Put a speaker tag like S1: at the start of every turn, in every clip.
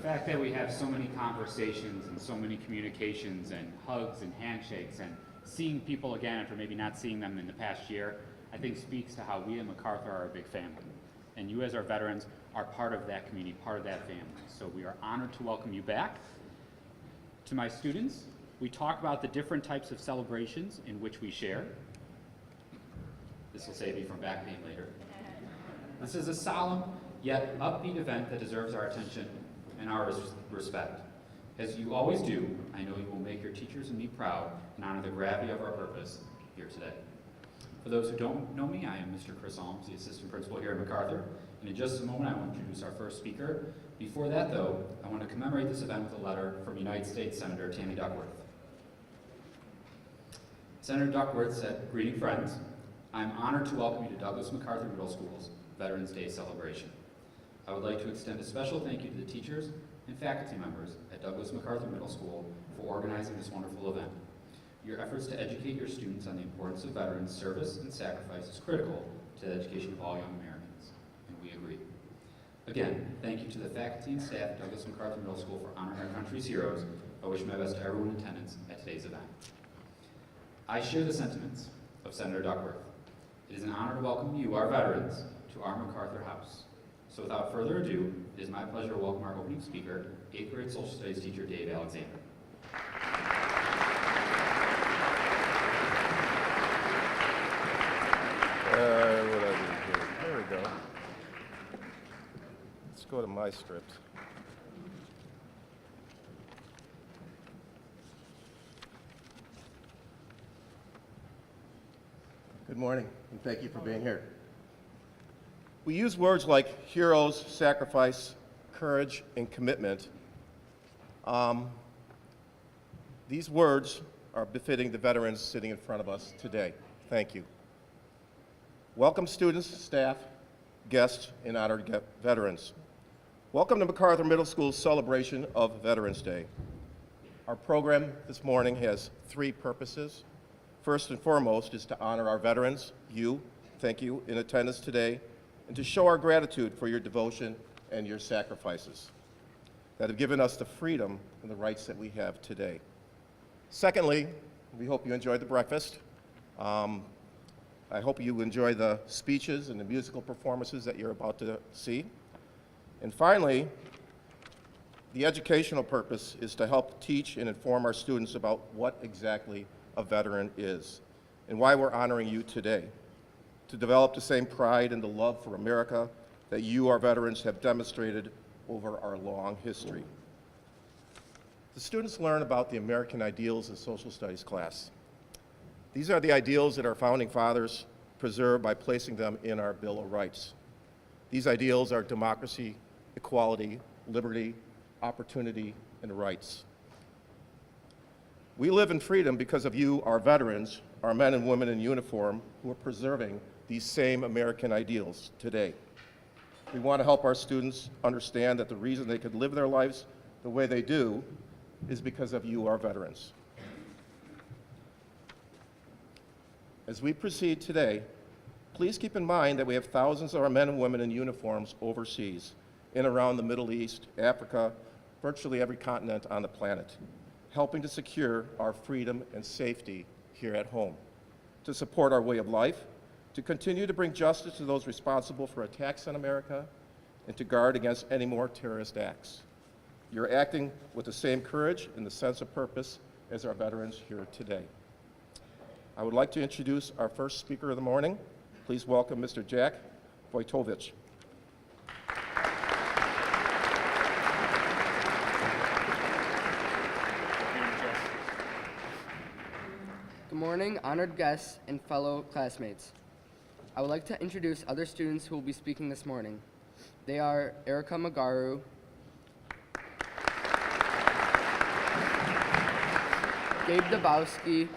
S1: fact that we have so many conversations and so many communications and hugs and handshakes and seeing people again after maybe not seeing them in the past year, I think speaks to how we at MacArthur are a big family. And you as our veterans are part of that community, part of that family. So we are honored to welcome you back. To my students, we talk about the different types of celebrations in which we share. This will save you from back pain later. This is a solemn yet upbeat event that deserves our attention and our respect. As you always do, I know you will make your teachers and me proud and honor the gravity of our purpose here today. For those who don't know me, I am Mr. Chris Alms, the assistant principal here at MacArthur. And in just a moment, I want to introduce our first speaker. Before that, though, I want to commemorate this event with a letter from United States Senator Tammy Duckworth. Senator Duckworth said, "Greeting friends, I'm honored to welcome you to Douglas MacArthur Middle School's Veterans Day celebration. I would like to extend a special thank you to the teachers and faculty members at Douglas MacArthur Middle School for organizing this wonderful event. Your efforts to educate your students on the importance of veterans' service and sacrifice is critical to the education of all young Americans, and we agree. Again, thank you to the faculty and staff at Douglas MacArthur Middle School for honoring our country's heroes. I wish my best to everyone in attendance at today's event." I share the sentiments of Senator Duckworth. It is an honor to welcome you, our veterans, to our MacArthur House. So without further ado, it is my pleasure to welcome our opening speaker, 8th grade social studies teacher Dave Alexander.
S2: What I do here? There we go. Let's go to my script. Good morning, and thank you for being here. We use words like heroes, sacrifice, courage, and commitment. These words are befitting the veterans sitting in front of us today. Thank you. Welcome students, staff, guests, and honored veterans. Welcome to MacArthur Middle School's celebration of Veterans Day. Our program this morning has 3 purposes. First and foremost is to honor our veterans, thank you, in attendance today, and to show our gratitude for your devotion and your sacrifices that have given us the freedom and the rights that we have today. Secondly, we hope you enjoyed the breakfast. I hope you enjoy the speeches and the musical performances that you're about to see. And finally, the educational purpose is to help teach and inform our students about what exactly a veteran is and why we're honoring you today, to develop the same pride and the love for America that you, our veterans, have demonstrated over our long history. The students learn about the American ideals in social studies class. These are the ideals that our founding fathers preserved by placing them in our Bill of Rights. These ideals are democracy, equality, liberty, opportunity, and rights. We live in freedom because of you, our veterans, our men and women in uniform, who are preserving these same American ideals today. We want to help our students understand that the reason they could live their lives the way they do is because of you, our veterans. As we proceed today, please keep in mind that we have thousands of our men and women in uniforms overseas, in and around the Middle East, Africa, virtually every continent on the planet, helping to secure our freedom and safety here at home, to support our way of life, to continue to bring justice to those responsible for attacks on America, and to guard against any more terrorist acts. You're acting with the same courage and the sense of purpose as our veterans here today. I would like to introduce our first speaker of the morning. Please welcome Mr. Jack Wojtowicz.
S3: Good morning, honored guests and fellow classmates. I would like to introduce other students who will be speaking this morning. They are Erica Magaru, Gabe Dabowski,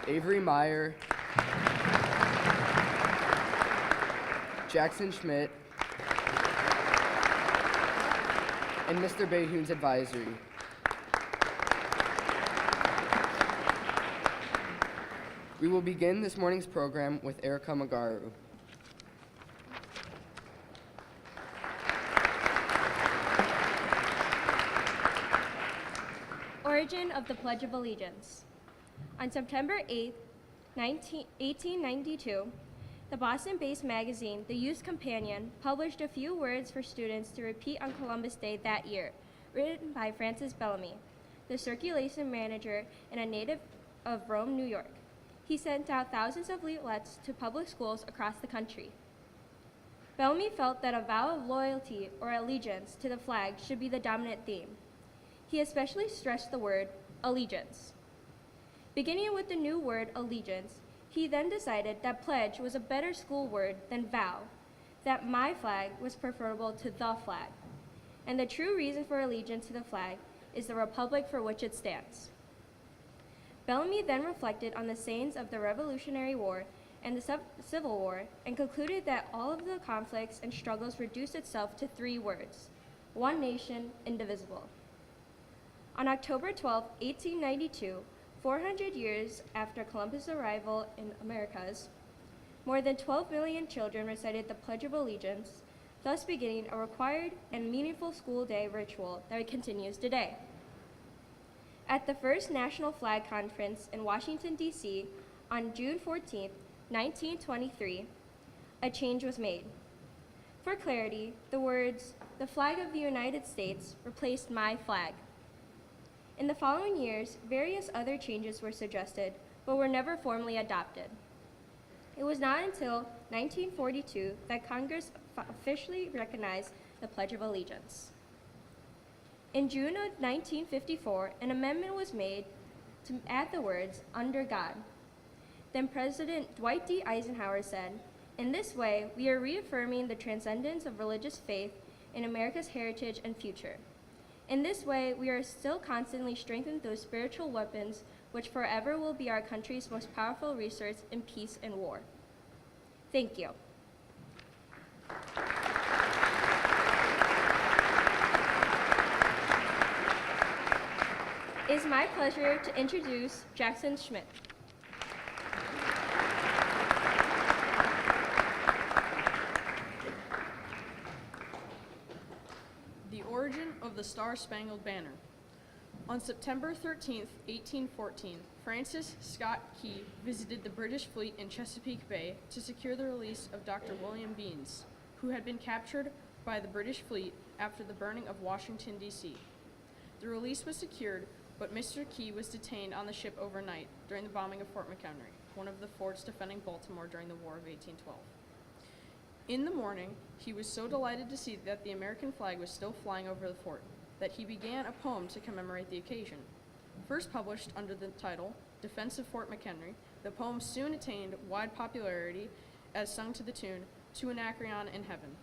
S3: Avery Meyer, Jackson Schmidt, and Mr. Bayhoon's advisory. We will begin this morning's program with Erica Magaru.
S4: origin of the Pledge of Allegiance. On September 8, 1892, the Boston-based magazine, The Youth's Companion, published a few words for students to repeat on Columbus Day that year, written by Francis Bellamy, the circulation manager and a native of Rome, New York. He sent out thousands of leaflets to public schools across the country. Bellamy felt that a vow of loyalty or allegiance to the flag should be the dominant theme. He especially stressed the word allegiance. Beginning with the new word allegiance, he then decided that pledge was a better school word than vow, that my flag was preferable to the flag, and the true reason for allegiance to the flag is the republic for which it stands. Bellamy then reflected on the sayings of the Revolutionary War and the Civil War and concluded that all of the conflicts and struggles reduced itself to 3 words: one nation, indivisible. On October 12, 1892, 400 years after Columbus' arrival in Americas, more than 12 million children recited the Pledge of Allegiance, thus beginning a required and meaningful school day ritual that continues today. At the first National Flag Conference in Washington, D.C. on June 14, 1923, a change was made. For clarity, the words, "the flag of the United States," replaced "my flag." In the following years, various other changes were suggested, but were never formally adopted. It was not until 1942 that Congress officially recognized the Pledge of Allegiance. In June of 1954, an amendment was made to add the words, "under God." Then President Dwight D. Eisenhower said, "In this way, we are reaffirming the transcendence of religious faith in America's heritage and future. In this way, we are still constantly strengthening those spiritual weapons which forever will be our country's most powerful resource in peace and war." Thank you. It is my pleasure to introduce Jackson Schmidt.
S5: The origin of the Star-Spangled Banner. On September 13, 1814, Francis Scott Key visited the British fleet in Chesapeake Bay to secure the release of Dr. William Beanes, who had been captured by the British fleet after the burning of Washington, D.C. The release was secured, but Mr. Key was detained on the ship overnight during the bombing of Fort McHenry, one of the forts defending Baltimore during the War of 1812. In the morning, he was so delighted to see that the American flag was still flying over the fort that he began a poem to commemorate the occasion. First published under the title Defense of Fort McHenry, the poem soon attained wide popularity as sung to the tune To an Anacreon in Heaven.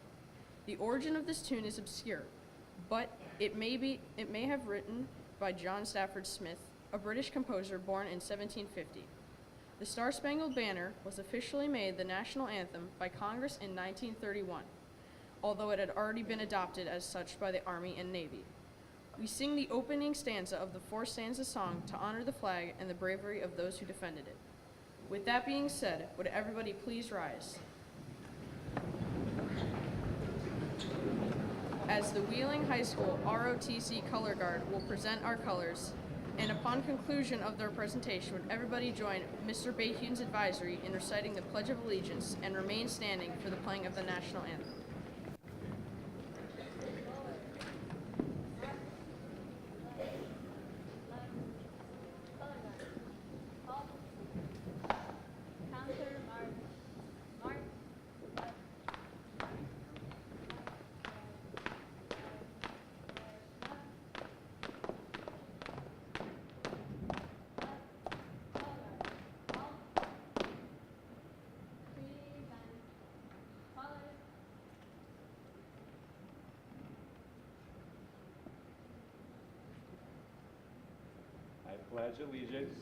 S5: The origin of this tune is obscure, but it may have written by John Stafford Smith, a British composer born in 1750. The Star-Spangled Banner was officially made the national anthem by Congress in 1931, although it had already been adopted as such by the Army and Navy. We sing the opening stanza of the 4-stanza song to honor the flag and the bravery of those who defended it. With that being said, would everybody please rise? As the Wheeling High School ROTC Color Guard will present our colors, and upon conclusion of their presentation, would everybody join Mr. Bayhune's advisory in reciting the Pledge of Allegiance and remain standing for the playing of the national anthem.
S6: I pledge allegiance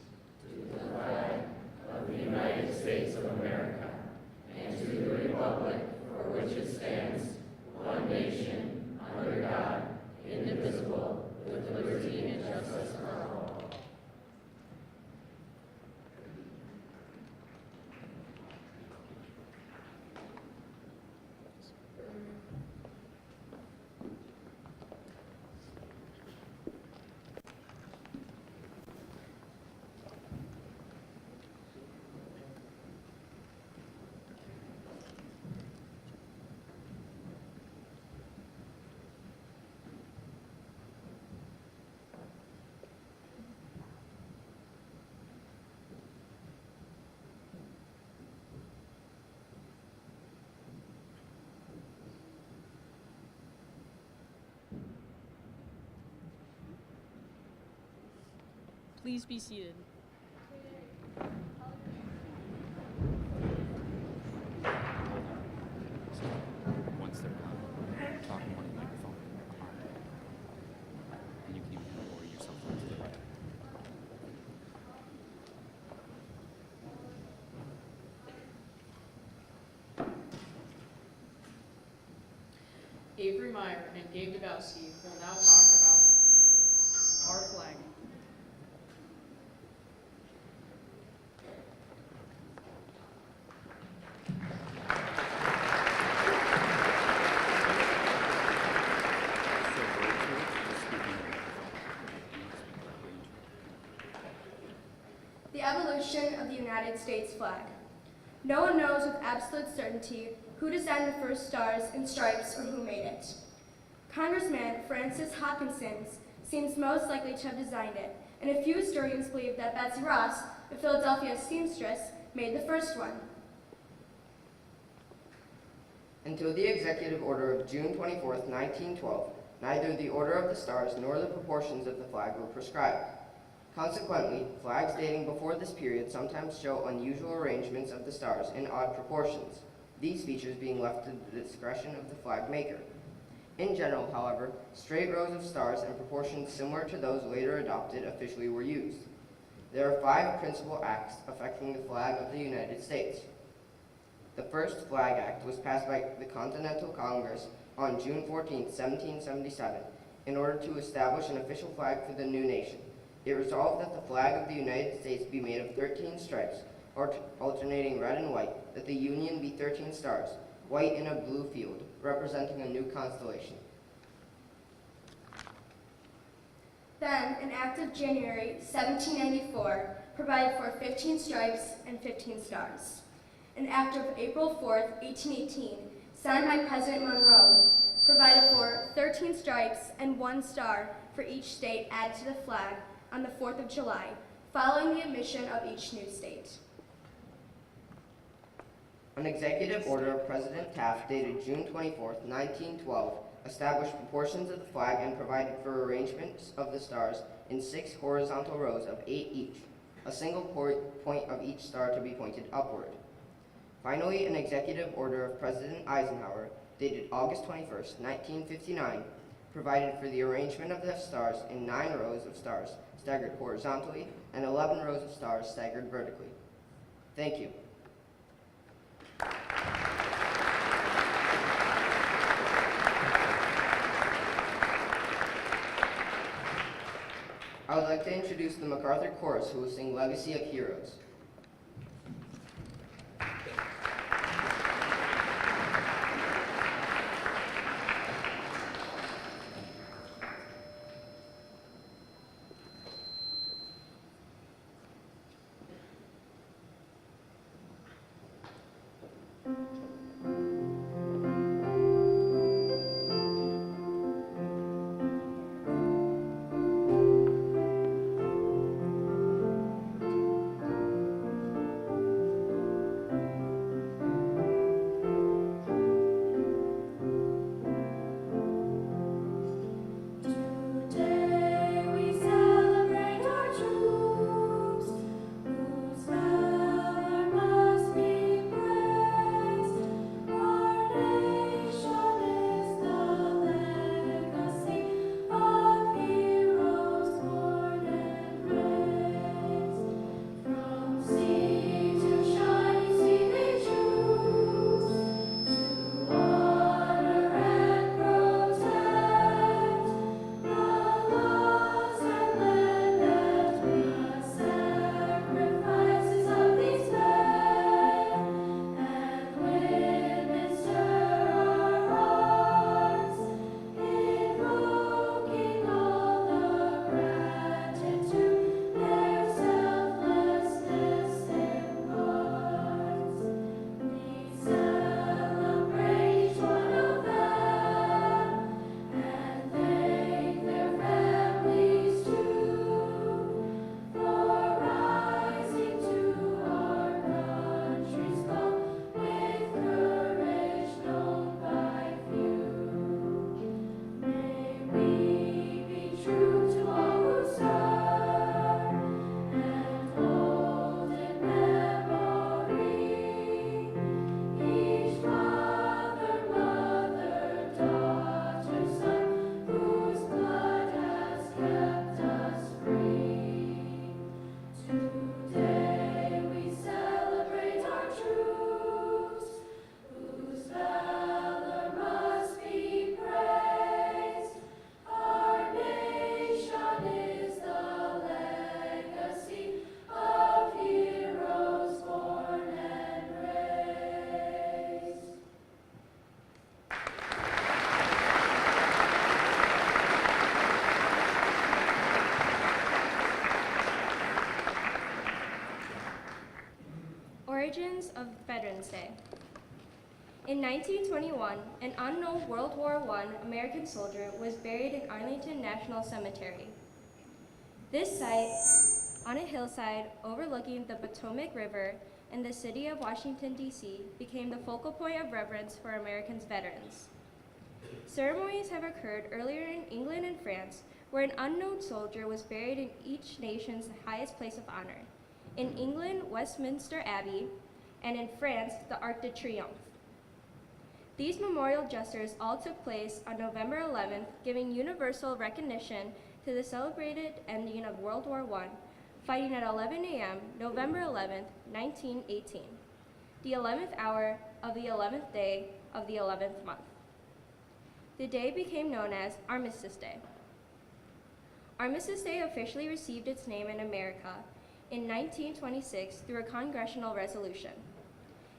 S5: Please be seated.
S1: Once they're done, talk more in the microphone. And you can even lower yourself up to the right.
S5: Avery Meyer and Gabe Dabowski will now talk about our flag.
S4: The evolution of the United States flag. No one knows with absolute certainty who designed the first stars and stripes or who made it. Congressman Francis Hopkins seems most likely to have designed it, and a few historians believe that Betsy Ross, a Philadelphia seamstress, made the first one.
S3: Until the executive order of June 24, 1912, neither the order of the stars nor the proportions of the flag were prescribed. Consequently, flags dating before this period sometimes show unusual arrangements of the stars in odd proportions, these features being left to the discretion of the flag maker. In general, however, straight rows of stars and proportions similar to those later adopted officially were used. There are 5 principal acts affecting the flag of the United States. The first Flag Act was passed by the Continental Congress on June 14, 1777, in order to establish an official flag for the new nation. It resolved that the flag of the United States be made of 13 stripes, alternating red and white, that the Union be 13 stars, white in a blue field, representing a new constellation.
S4: Then, an act of January 1794 provided for 15 stripes and 15 stars. An act of April 4, 1818, signed by President Monroe, provided for 13 stripes and 1 star for each state added to the flag on the 4th of July, following the admission of each new state.
S3: An executive order of President Taft dated June 24, 1912, established proportions of the flag and provided for arrangements of the stars in 6 horizontal rows of 8 each, a single point of each star to be pointed upward. Finally, an executive order of President Eisenhower dated August 21, 1959, provided for the arrangement of the stars in 9 rows of stars staggered horizontally and 11 rows of stars staggered vertically. Thank you. I would like to introduce the MacArthur Chorus, who will sing Legacy of Heroes.
S4: Origins of Veterans Day. In 1921, an unknown World War I American soldier was buried in Arlington National Cemetery. This site, on a hillside overlooking the Potomac River in the city of Washington, D.C., became the focal point of reverence for Americans' veterans. Ceremonies have occurred earlier in England and France, where an unknown soldier was buried in each nation's highest place of honor. In England, Westminster Abbey, and in France, the Arc de Triomphe. These memorial gestures all took place on November 11th, giving universal recognition to the celebrated ending of World War I, fighting at 11 a.m., November 11th, 1918, the 11th hour of the 11th day of the 11th month. The day became known as Armistice Day. Armistice Day officially received its name in America in 1926 through a congressional resolution.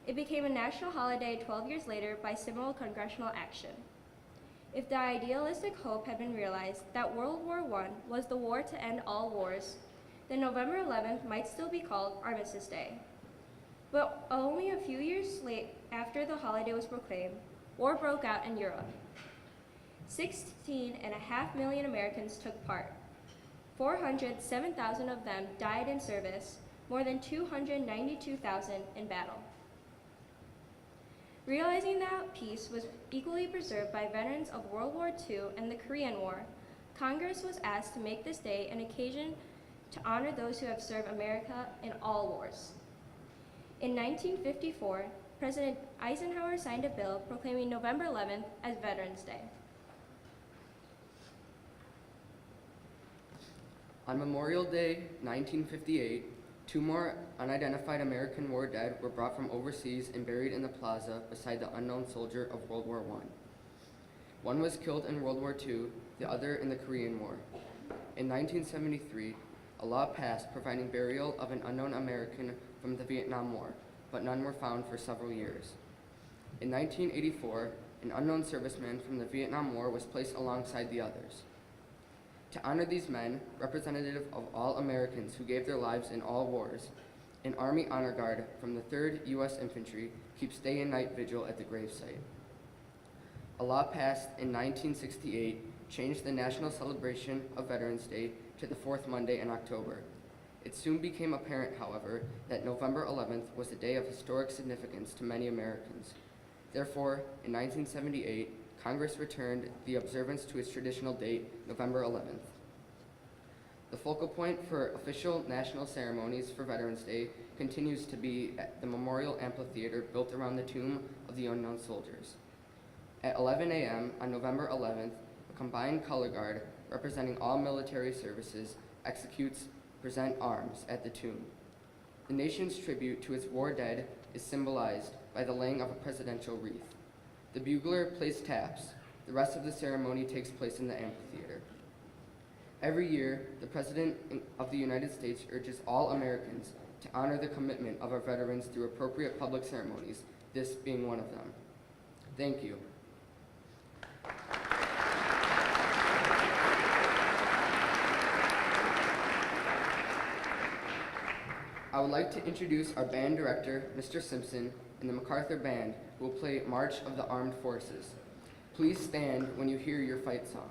S4: It became a national holiday 12 years later by similar congressional action. If the idealistic hope had been realized that World War I was the war to end all wars, then November 11th might still be called Armistice Day. But only a few years after the holiday was proclaimed, war broke out in Europe. 16.5 million Americans took part. 407,000 of them died in service, more than 292,000 in battle. Realizing that peace was equally preserved by veterans of World War II and the Korean War, Congress was asked to make this day an occasion to honor those who have served America in all wars. In 1954, President Eisenhower signed a bill proclaiming November 11th as Veterans Day.
S3: On Memorial Day, 1958, 2 more unidentified American war dead were brought from overseas and buried in the plaza beside the unknown soldier of World War I. One was killed in World War II, the other in the Korean War. In 1973, a law passed providing burial of an unknown American from the Vietnam War, but none were found for several years. In 1984, an unknown serviceman from the Vietnam War was placed alongside the others. To honor these men, representative of all Americans who gave their lives in all wars, an Army Honor Guard from the 3rd U.S. Infantry keeps day and night vigil at the gravesite. A law passed in 1968 changed the national celebration of Veterans Day to the 4th Monday in October. It soon became apparent, however, that November 11th was a day of historic significance to many Americans. Therefore, in 1978, Congress returned the observance to its traditional date, November 11th. The focal point for official national ceremonies for Veterans Day continues to be at the Memorial Amphitheater built around the tomb of the unknown soldiers. At 11 a.m. on November 11th, a combined color guard representing all military services executes present arms at the tomb. The nation's tribute to its war dead is symbolized by the laying of a presidential wreath. The bugler plays taps. The rest of the ceremony takes place in the amphitheater. Every year, the President of the United States urges all Americans to honor the commitment of our veterans through appropriate public ceremonies, this being one of them. Thank you. I would like to introduce our band director, Mr. Simpson, and the MacArthur Band, who will play March of the Armed Forces. Please stand when you hear your fight song.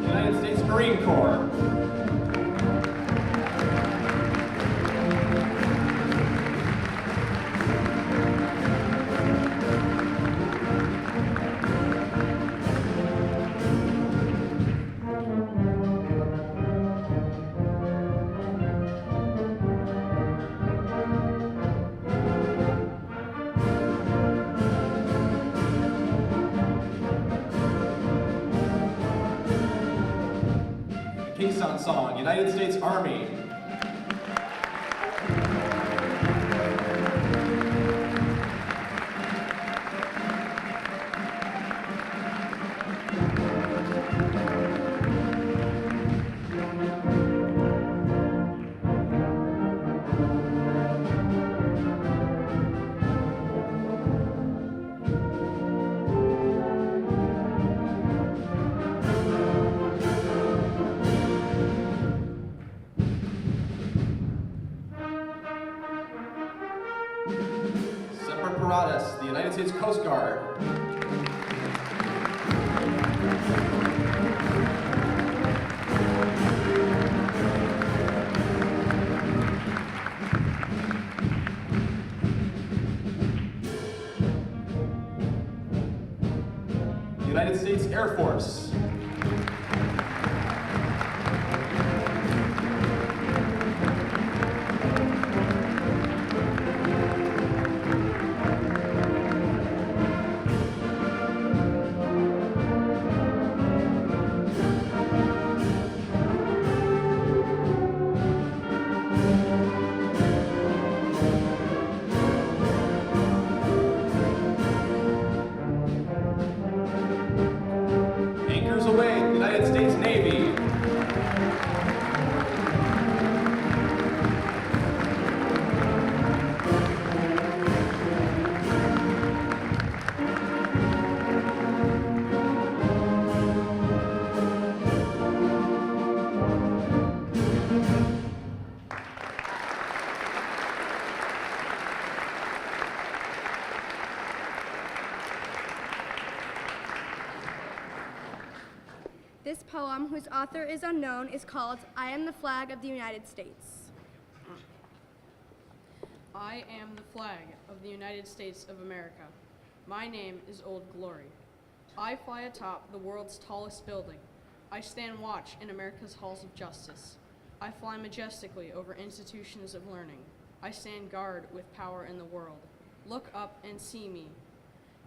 S6: United States Marine Corps. Keystone Song, United States Army. Apparatus, the United States Coast Guard. United States Air Force. Anchors away, United States Navy.
S7: This poem, whose author is unknown, is called I Am the Flag of the United States.
S5: I am the flag of the United States of America. My name is Old Glory. I fly atop the world's tallest building. I stand watch in America's halls of justice. I fly majestically over institutions of learning. I stand guard with power in the world. Look up and see me.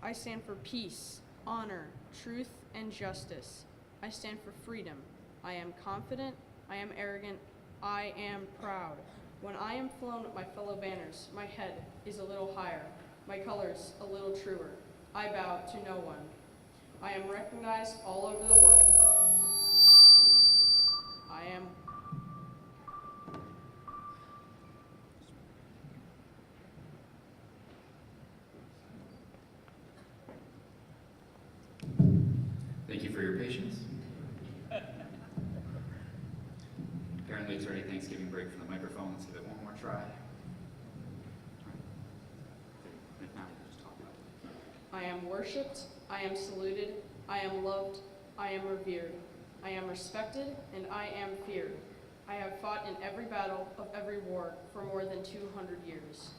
S5: I stand for peace, honor, truth, and justice. I stand for freedom. I am confident. I am arrogant. I am proud. When I am flown with my fellow banners, my head is a little higher, my colors a little truer. I bow to no one. I am recognized all over the world. I am
S1: Thank you for your patience. Apparently it's already Thanksgiving break for the microphone. Let's give it one more try. If not, we'll just talk about it.
S5: I am worshipped, I am saluted, I am loved, I am revered. I am respected, and I am feared. I have fought in every battle of every war for more than 200 years.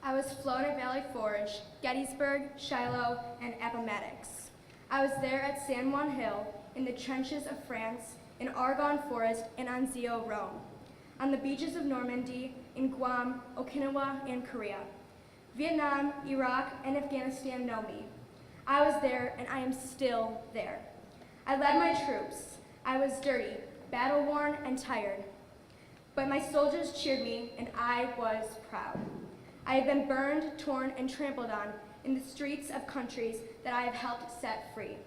S7: I was flown at Valley Forge, Gettysburg, Shiloh, and Appomattox. I was there at San Juan Hill, in the trenches of France, in Argonne Forest, and on Zio, Rome, on the beaches of Normandy, in Guam, Okinawa, and Korea. Vietnam, Iraq, and Afghanistan know me. I was there, and I am still there. I led my troops. I was dirty, battle-worn, and tired. But my soldiers cheered me, and I was proud. I have been burned, torn, and trampled on in the streets of countries that I have helped set free.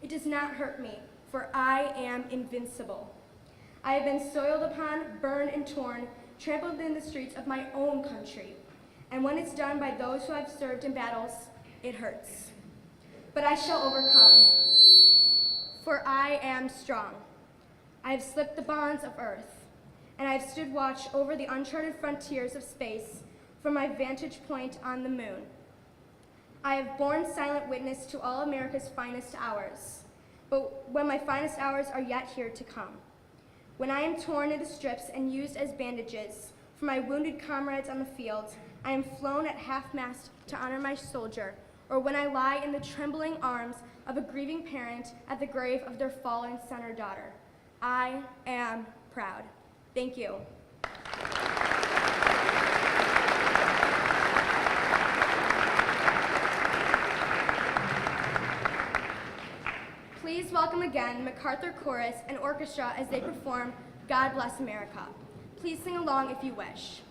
S7: It does not hurt me, for I am invincible. I have been soiled upon, burned and torn, trampled in the streets of my own country. And when it's done by those who I've served in battles, it hurts. But I shall overcome, for I am strong. I have slipped the bonds of earth, and I have stood watch over the uncharted frontiers of space from my vantage point on the moon. I have borne silent witness to all America's finest hours, but when my finest hours are yet here to come, when I am torn into strips and used as bandages for my wounded comrades on the field, I am flown at half-mast to honor my soldier, or when I lie in the trembling arms of a grieving parent at the grave of their fallen son or daughter. I am proud. Thank you. Please welcome again MacArthur Chorus and Orchestra as they perform God Bless America. Please sing along if you wish.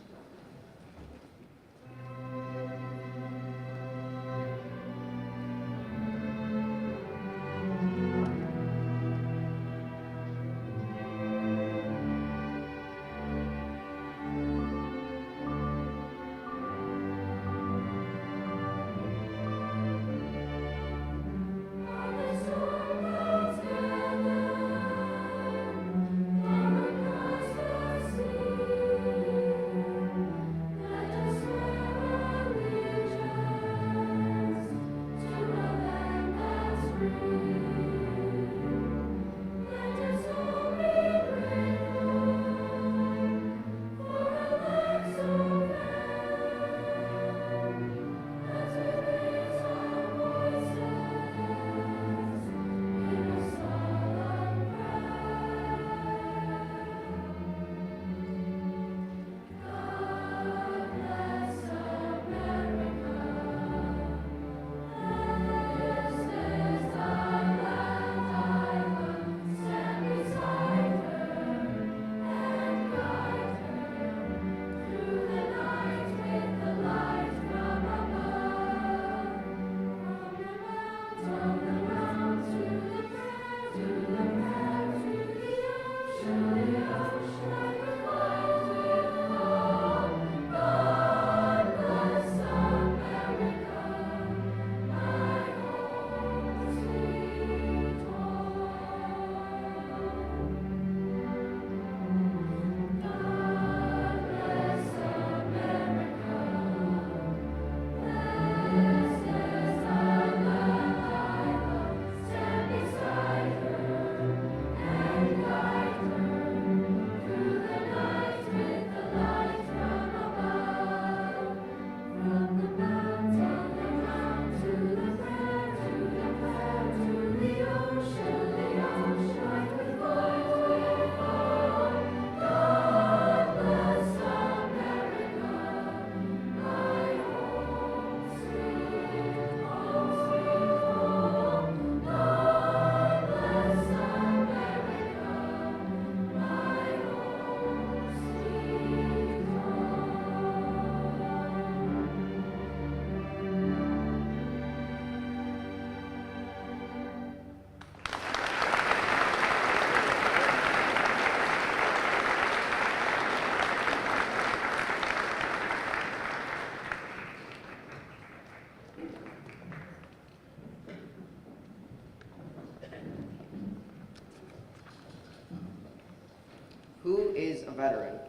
S3: Who is a veteran?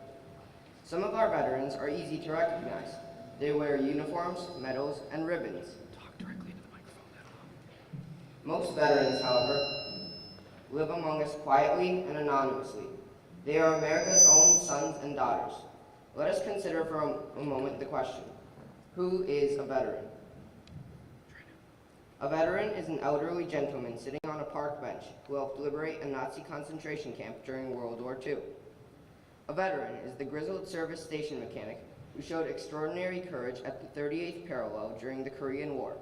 S3: Some of our veterans are easy to recognize. They wear uniforms, medals, and ribbons.
S1: Talk directly into the microphone.
S3: Most veterans, however, live among us quietly and anonymously. They are America's own sons and daughters. Let us consider for a moment the question, who is a veteran? A veteran is an elderly gentleman sitting on a park bench who helped liberate a Nazi concentration camp during World War II. A veteran is the grizzled service station mechanic who showed extraordinary courage at the 38th parallel during the Korean War.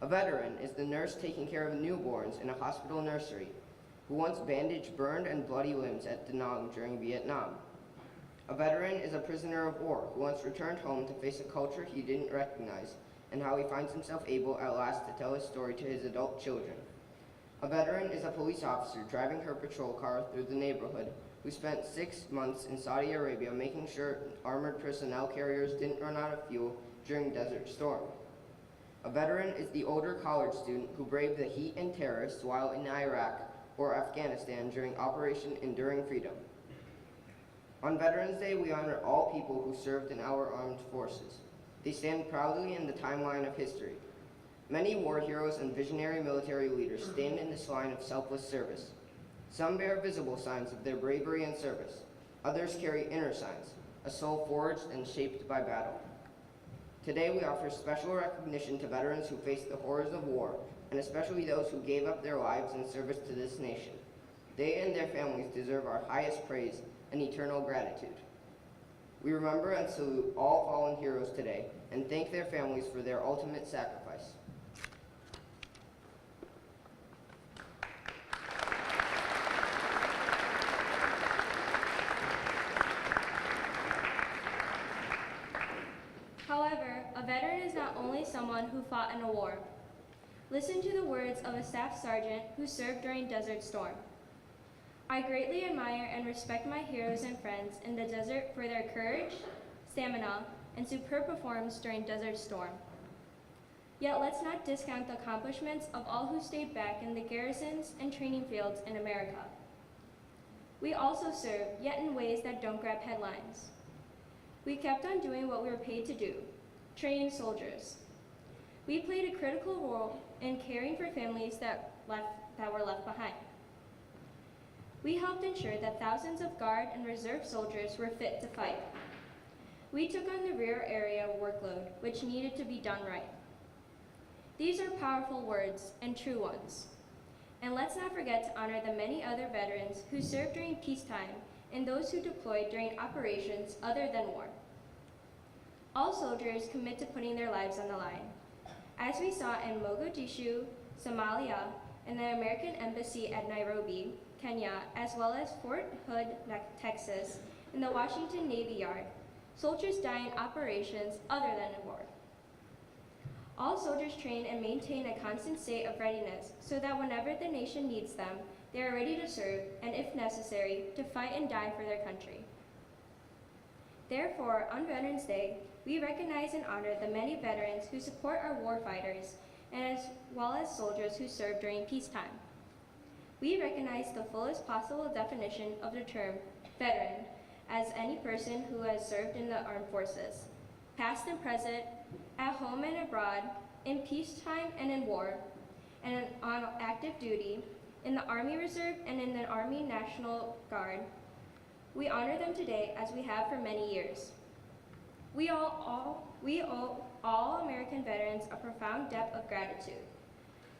S3: A veteran is the nurse taking care of newborns in a hospital nursery who once bandaged burned and bloody limbs at Da Nang during Vietnam. A veteran is a prisoner of war who once returned home to face a culture he didn't recognize and how he finds himself able at last to tell his story to his adult children. A veteran is a police officer driving her patrol car through the neighborhood who spent 6 months in Saudi Arabia making sure armored personnel carriers didn't run out of fuel during Desert Storm. A veteran is the older college student who braved the heat and terrorists while in Iraq or Afghanistan during Operation Enduring Freedom. On Veterans Day, we honor all people who served in our armed forces. They stand proudly in the timeline of history. Many war heroes and visionary military leaders stand in this line of selfless service. Some bear visible signs of their bravery and service. Others carry inner signs, a soul forged and shaped by battle. Today we offer special recognition to veterans who faced the horrors of war, and especially those who gave up their lives in service to this nation. They and their families deserve our highest praise and eternal gratitude. We remember and salute all fallen heroes today and thank their families for their ultimate sacrifice.
S4: However, a veteran is not only someone who fought in a war. Listen to the words of a staff sergeant who served during Desert Storm. I greatly admire and respect my heroes and friends in the desert for their courage, stamina, and superb performance during Desert Storm. Yet let's not discount the accomplishments of all who stayed back in the garrisons and training fields in America. We also served, yet in ways that don't grab headlines. We kept on doing what we were paid to do, training soldiers. We played a critical role in caring for families that were left behind. We helped ensure that thousands of Guard and Reserve soldiers were fit to fight. We took on the rear area workload, which needed to be done right. These are powerful words and true ones. And let's not forget to honor the many other veterans who served during peacetime and those who deployed during operations other than war. All soldiers commit to putting their lives on the line, as we saw in Mogadishu, Somalia, and the American Embassy at Nairobi, Kenya, as well as Fort Hood, Texas, and the Washington Navy Yard. Soldiers die in operations other than in war. All soldiers train and maintain a constant state of readiness so that whenever the nation needs them, they are ready to serve and, if necessary, to fight and die for their country. Therefore, on Veterans Day, we recognize and honor the many veterans who support our warfighters, and as well as soldiers who serve during peacetime. We recognize the fullest possible definition of the term veteran as any person who has served in the armed forces, past and present, at home and abroad, in peacetime and in war, and on active duty, in the Army Reserve and in the Army National Guard. We honor them today as we have for many years. We owe all American veterans a profound debt of gratitude.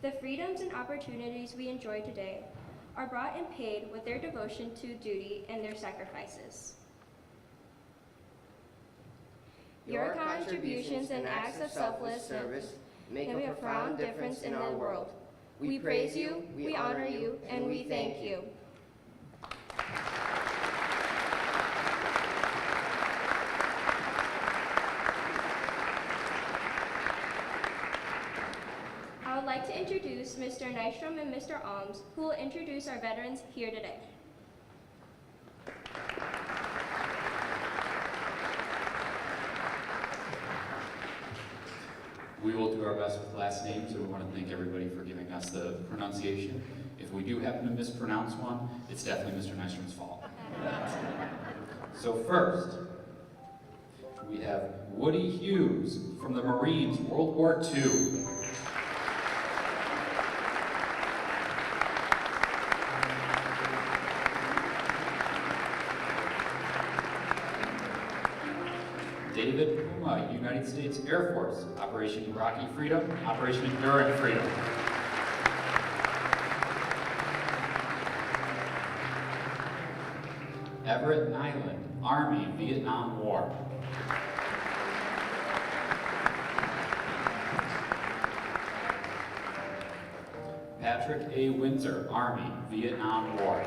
S4: The freedoms and opportunities we enjoy today are brought and paid with their devotion to duty and their sacrifices. Your contributions and acts of selfless service make a profound difference in our world. We praise you, we honor you, and we thank you. I would like to introduce Mr. Nystrom and Mr. Alms, who will introduce our veterans here today.
S1: We will do our best with last names, and we want to thank everybody for giving us the pronunciation. If we do happen to mispronounce one, it's definitely Mr. Nystrom's fault.
S8: So first, we have Woody Hughes from the Marines, World War II. David Puma, United States Air Force, Operation Iraqi Freedom, Operation Enduring Freedom. Everett Nyland, Army, Vietnam War. Patrick A. Windsor, Army, Vietnam War.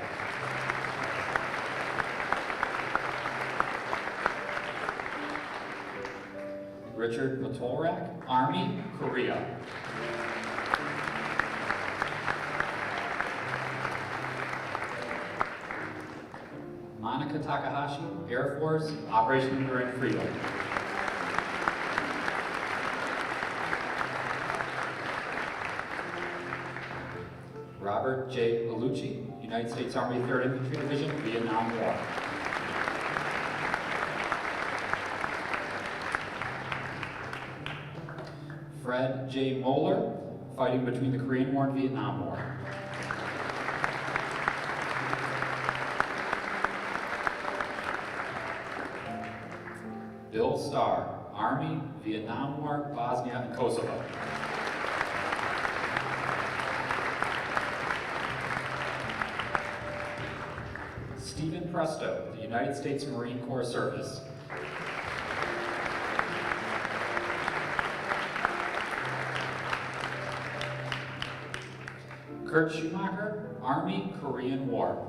S8: Richard Matolrak, Army, Korea. Monica Takahashi, Air Force, Operation Enduring Freedom. Robert J. Bellucci, United States Army 3rd Infantry Division, Vietnam War. Fred J. Moeller, fighting between the Korean War and Vietnam War. Bill Starr, Army, Vietnam War, Bosnia, and Kosovo. Stephen Presto, the United States Marine Corps Service. Kurt Schumacher, Army, Korean War.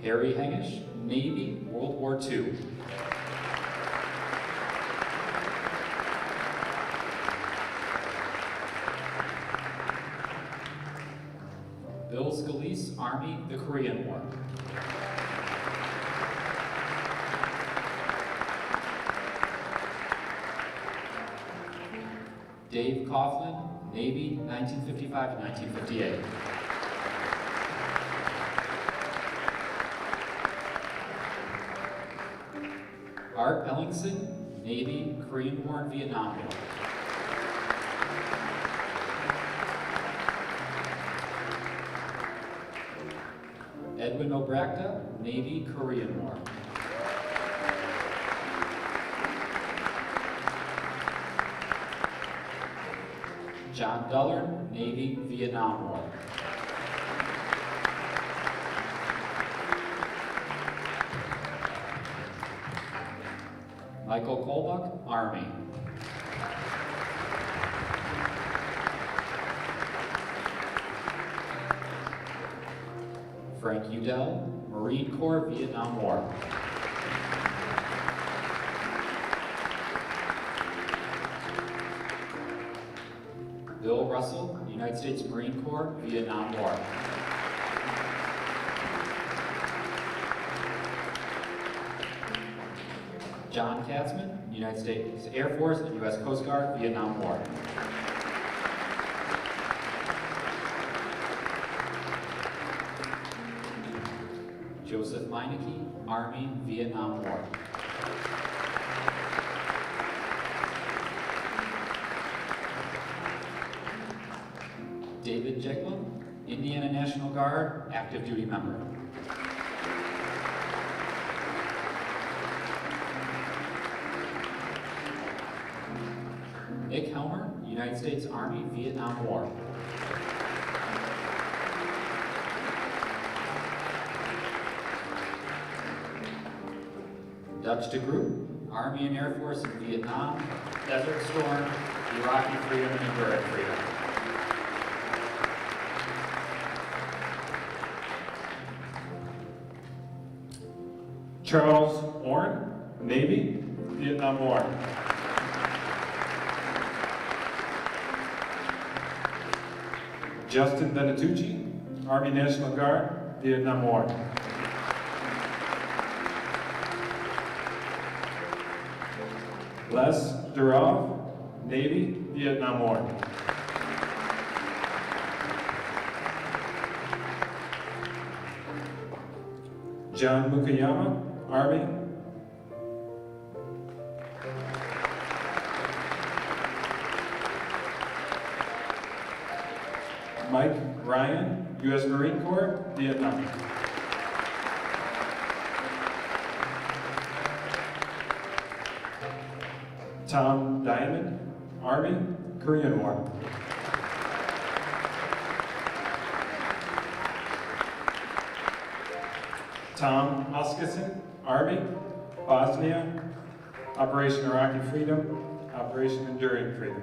S8: Harry Hengish, Navy, World War II. Bill Scalise, Army, the Korean War. Dave Coughlin, Navy, 1955 to 1958. Art Ellingson, Navy, Korean War and Vietnam War. Edwin Obrakta, Navy, Korean War. John Dullard, Navy, Vietnam War. Michael Kolbuck, Army. Frank Udell, Marine Corps, Vietnam War. Bill Russell, United States Marine Corps, Vietnam War. John Katzman, United States Air Force and U.S. Coast Guard, Vietnam War. Joseph Meineke, Army, Vietnam War. David Jeglin, Indiana National Guard, active duty member. Nick Helmer, United States Army, Vietnam War. Dutch de Groot, Army and Air Force in Vietnam, Desert Storm, Iraqi Freedom, and Enduring Freedom.
S9: Charles Orn, Navy, Vietnam War. Justin Benatucci, Army National Guard, Vietnam War. Les Durov, Navy, Vietnam War. John Mukayama, Army. Mike Ryan, U.S. Marine Corps, Vietnam. Tom Diamond, Army, Korean War. Tom Oskason, Army, Bosnia, Operation Iraqi Freedom, Operation Enduring Freedom.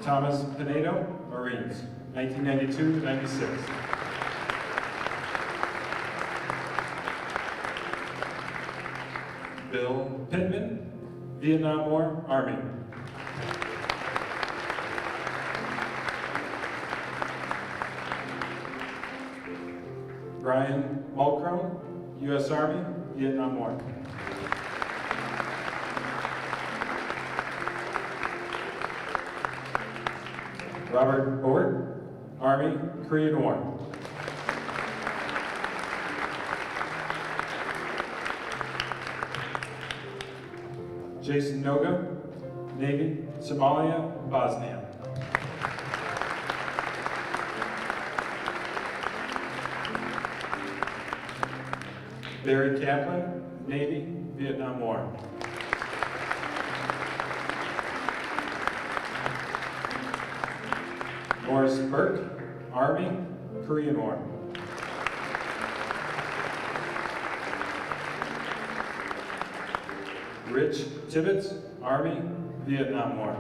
S9: Thomas Pinedo, Marines, 1992-96. Bill Pittman, Vietnam War, Army. Brian Mulcrum, U.S. Army, Vietnam War. Robert Bort, Army, Korean War. Jason Noga, Navy, Somalia, Bosnia. Barry Kaplan, Navy, Vietnam War. Morris Burke, Army, Korean War. Rich Tibbetts, Army, Vietnam War.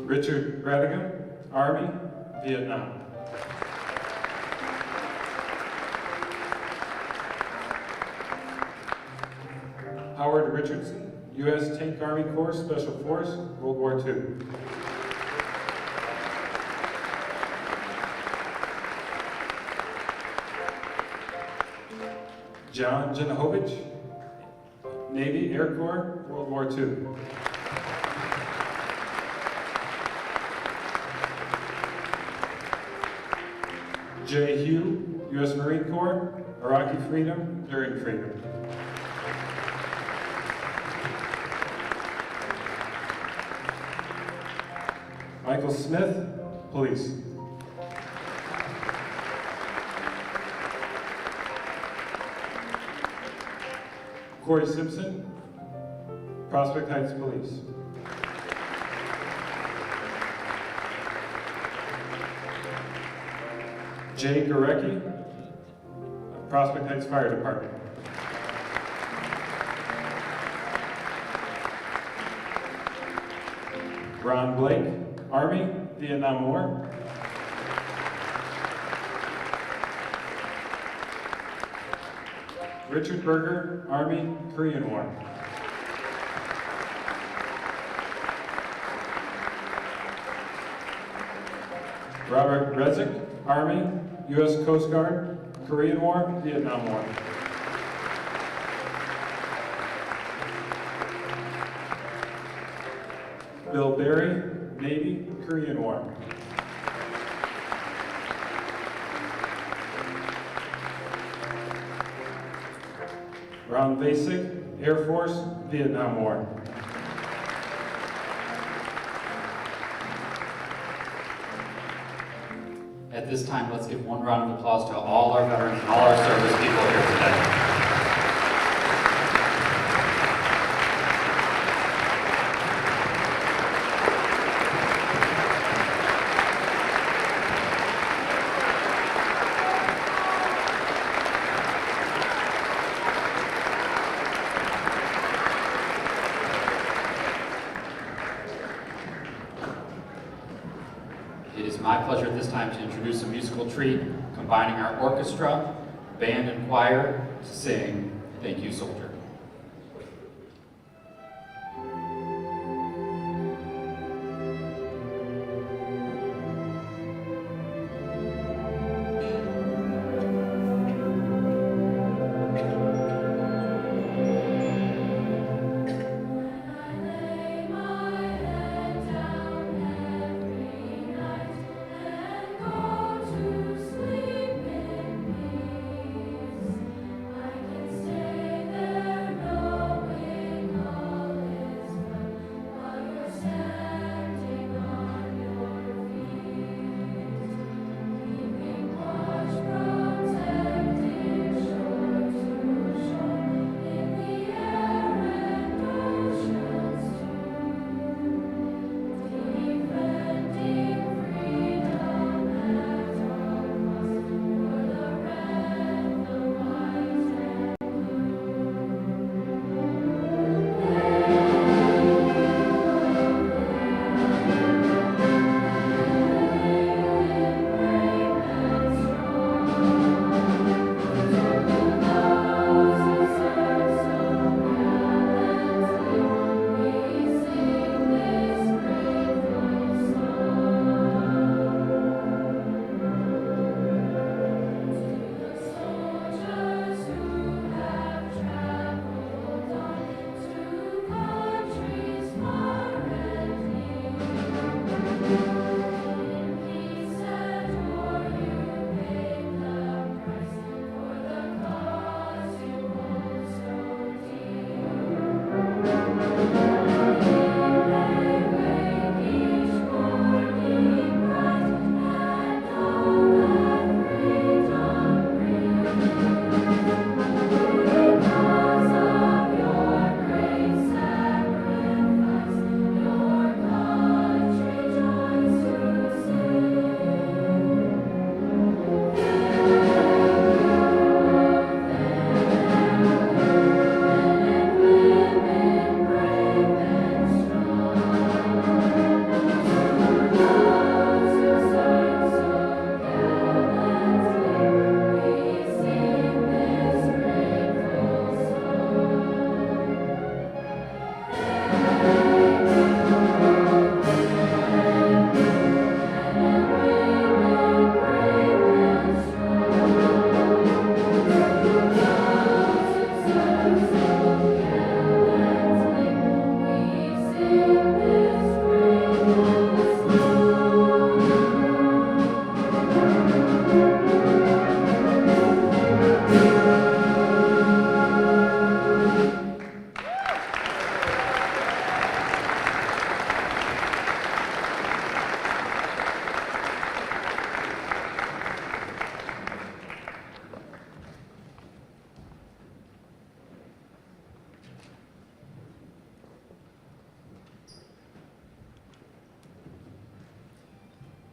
S9: Richard Bradicam, Army, Vietnam. Howard Richardson, U.S. Tank Army Corps Special Force, World War II. John Janahovich, Navy Air Corps, World War II. Jay Hugh, U.S. Marine Corps, Iraqi Freedom, Enduring Freedom. Michael Smith, Police. Corey Simpson, Prospect Heights Police. Jay Gorecki, Prospect Heights Fire Department. Ron Blake, Army, Vietnam War. Richard Berger, Army, Korean War. Robert Rezick, Army, U.S. Coast Guard, Korean War, Vietnam War. Bill Berry, Navy, Korean War. Ron Basic, Air Force, Vietnam War.
S8: At this time, let's give one round of applause to all our veterans and all our service people here today. It is my pleasure at this time to introduce a musical treat combining our orchestra, band, and choir to sing Thank You, Soldier.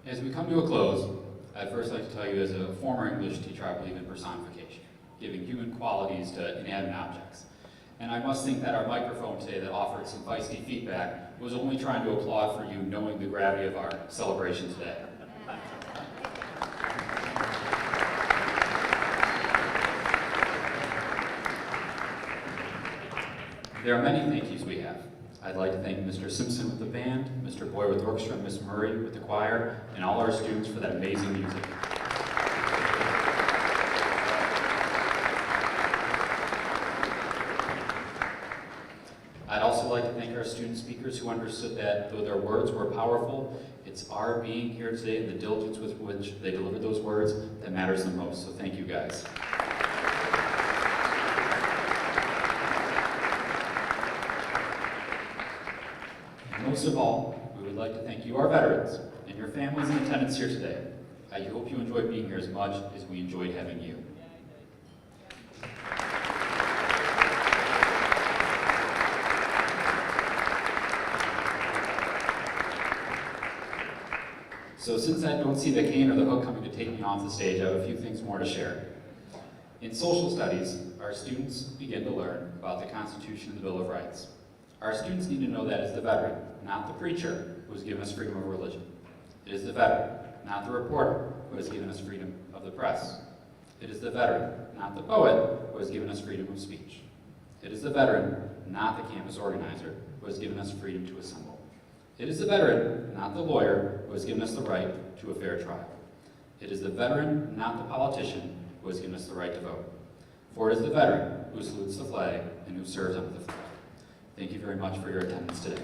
S8: As we come to a close, I'd first like to tell you as a former English teacher, I believe in personification, giving human qualities to inanimate objects. And I must think that our microphone today that offered some feisty feedback was only trying to applaud for you knowing the gravity of our celebration today. There are many thank yous we have. I'd like to thank Mr. Simpson with the band, Mr. Boyd with orchestra, Miss Murray with the choir, and all our students for that amazing music. I'd also like to thank our student speakers who understood that though their words were powerful, it's our being here today and the diligence with which they delivered those words that matters the most. So thank you guys. Most of all, we would like to thank you, our veterans, and your families in attendance here today. I hope you enjoyed being here as much as we enjoyed having you. So since I don't see the cane or the hook coming to take me off the stage, I have a few things more to share. In social studies, our students begin to learn about the Constitution and the Bill of Rights. Our students need to know that it's the veteran, not the preacher, who has given us freedom of religion. It is the veteran, not the reporter, who has given us freedom of the press. It is the veteran, not the poet, who has given us freedom of speech. It is the veteran, not the campus organizer, who has given us freedom to assemble. It is the veteran, not the lawyer, who has given us the right to a fair trial. It is the veteran, not the politician, who has given us the right to vote. For it is the veteran who salutes the flag and who serves under the flag. Thank you very much for your attendance today.